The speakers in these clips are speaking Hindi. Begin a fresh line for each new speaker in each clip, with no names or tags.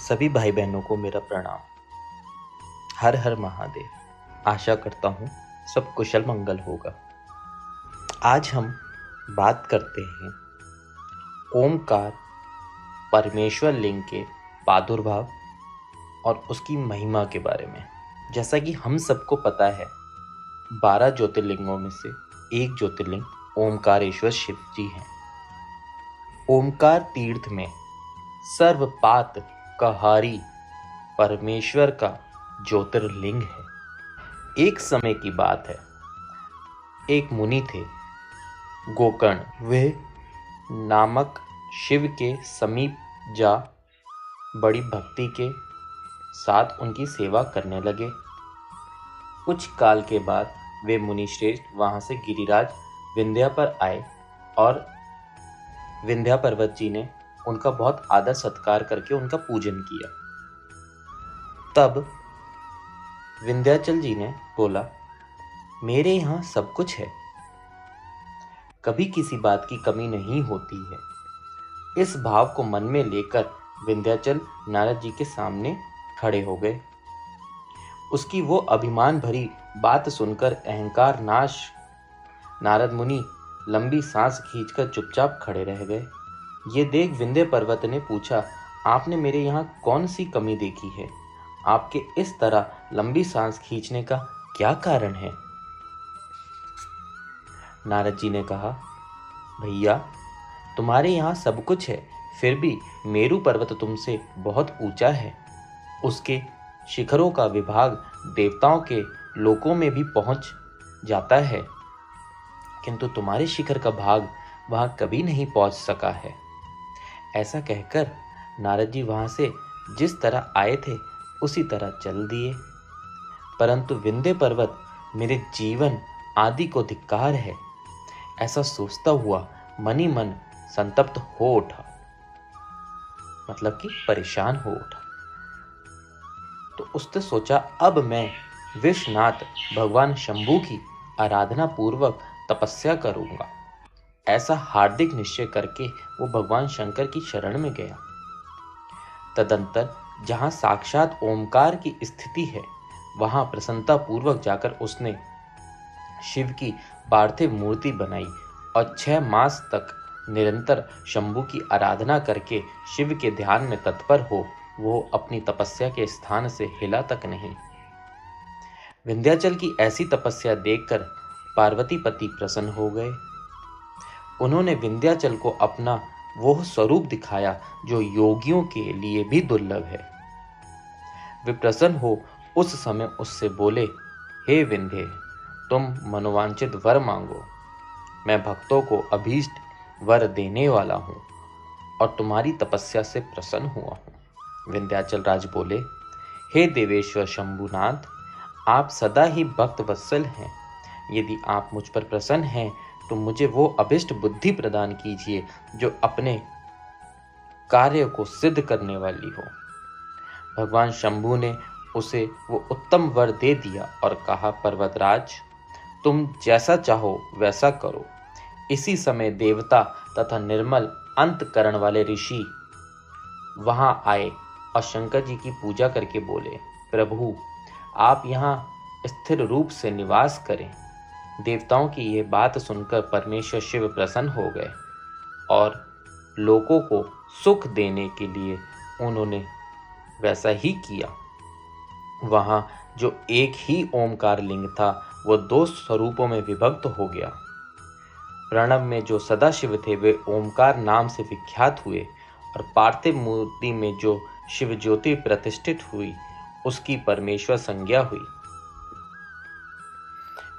सभी भाई बहनों को मेरा प्रणाम। हर हर महादेव। आशा करता हूँ सब कुशल मंगल होगा। आज हम बात करते हैं ओमकार परमेश्वर लिंग के प्रादुर्भाव और उसकी महिमा के बारे में। जैसा कि हम सबको पता है, 12 ज्योतिर्लिंगों में से एक ज्योतिर्लिंग ओमकारेश्वर शिव जी हैं। ओमकार तीर्थ में सर्वपात कहारी परमेश्वर का ज्योतिर्लिंग है। एक समय की बात है, एक मुनि थे गोकर्ण। वे नामक शिव के समीप जा बड़ी भक्ति के साथ उनकी सेवा करने लगे। कुछ काल के बाद वे मुनि श्रेष्ठ वहां से गिरिराज विंध्या पर आए और विंध्या पर्वत जी ने उनका बहुत आदर सत्कार करके उनका पूजन किया। तब विंध्याचल जी ने बोला, मेरे यहाँ सब कुछ है, कभी किसी बात की कमी नहीं होती है। इस भाव को मन में लेकर विंध्याचल नारद जी के सामने खड़े हो गए। उसकी वो अभिमान भरी बात सुनकर अहंकार नाश नारद मुनि लंबी सांस खींचकर चुपचाप खड़े रह गए। ये देख विंध्य पर्वत ने पूछा, आपने मेरे यहाँ कौन सी कमी देखी है? आपके इस तरह लंबी सांस खींचने का क्या कारण है? नारद जी ने कहा, भैया, तुम्हारे यहाँ सब कुछ है, फिर भी मेरु पर्वत तुमसे बहुत ऊंचा है। उसके शिखरों का विभाग देवताओं के लोकों में भी पहुंच जाता है, किंतु तुम्हारे शिखर का भाग वहां कभी नहीं पहुंच सका है। ऐसा कहकर नारद जी वहां से जिस तरह आए थे उसी तरह चल दिए। परंतु विंध्य पर्वत मेरे जीवन आदि को धिक्कार है, ऐसा सोचता हुआ मन ही मन संतप्त हो उठा, मतलब कि परेशान हो उठा। तो उसने सोचा, अब मैं विश्वनाथ भगवान शंभू की आराधना पूर्वक तपस्या करूंगा। ऐसा हार्दिक निश्चय करके वो भगवान शंकर की शरण में गया। तदंतर जहां साक्षात ओमकार की स्थिति है, वहां प्रसन्नता पूर्वक जाकर उसने शिव की पार्थिव मूर्ति बनाई और 6 मास तक निरंतर शंभू की आराधना करके शिव के ध्यान में तत्पर हो वो अपनी तपस्या के स्थान से हिला तक नहीं। विंध्याचल की ऐसी तपस्या देखकर पार्वती पति प्रसन्न हो गए। उन्होंने विंध्याचल को अपना वो स्वरूप दिखाया जो योगियों के लिए भी दुर्लभ है। वे प्रसन्न हो उस समय उससे बोले, हे विंध्य, तुम मनोवांछित वर मांगो। मैं भक्तों को अभीष्ट वर देने वाला हूँ और तुम्हारी तपस्या से प्रसन्न हुआ हूँ। विंध्याचल राज बोले, हे देवेश्वर शंभुनाथ, आप सदा ही भक्त वत्सल हैं। यदि आप मुझ पर प्रसन्न हैं तो मुझे वो अभिष्ट बुद्धि प्रदान कीजिए जो अपने कार्य को सिद्ध करने वाली हो। भगवान शंभु ने उसे वो उत्तम वर दे दिया और कहा, पर्वतराज, तुम जैसा चाहो वैसा करो। इसी समय देवता तथा निर्मल अंतकरण वाले ऋषि वहां आए और शंकर जी की पूजा करके बोले, प्रभु, आप यहाँ स्थिर रूप से निवास करें। देवताओं की यह बात सुनकर परमेश्वर शिव प्रसन्न हो गए और लोगों को सुख देने के लिए उन्होंने वैसा ही किया। वहां जो एक ही ओमकार लिंग था वो 2 स्वरूपों में विभक्त हो गया। प्रणव में जो सदाशिव थे वे ओमकार नाम से विख्यात हुए और पार्थिव मूर्ति में जो शिव ज्योति प्रतिष्ठित हुई उसकी परमेश्वर संज्ञा हुई।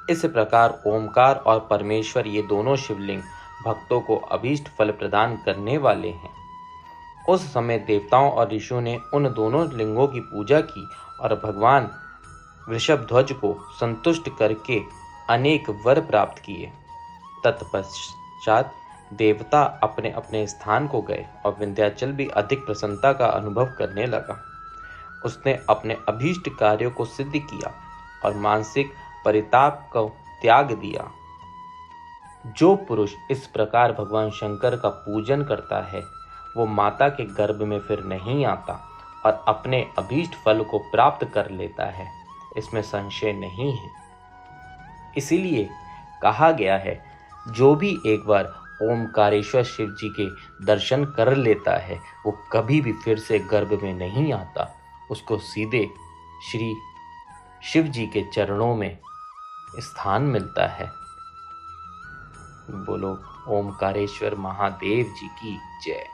इस प्रकार ओमकार और परमेश्वर ये दोनों शिवलिंग भक्तों को अभीष्ट फल प्रदान करने वाले हैं। उस समय देवताओं और ऋषियों ने उन दोनों लिंगों की पूजा की और भगवान वृषभध्वज को संतुष्ट करके अनेक वर प्राप्त किए। तत्पश्चात देवता अपने अपने स्थान को गए और विंध्याचल भी अधिक प्रसन्नता का अनुभव करने लगा। उसने अपने अभीष्ट कार्यों को सिद्ध किया और मानसिक परिताप को त्याग दिया। जो पुरुष इस प्रकार भगवान शंकर का पूजन करता है वो माता के गर्भ में फिर नहीं आता और अपने अभीष्ट फल को प्राप्त कर लेता है, इसमें संशय नहीं है। इसीलिए कहा गया है, जो भी एक बार ओमकारेश्वर शिव जी के दर्शन कर लेता है वो कभी भी फिर से गर्भ में नहीं आता, उसको सीधे श्री शिव जी के चरणों में स्थान मिलता है। बोलो ओमकारेश्वर महादेव जी की जय।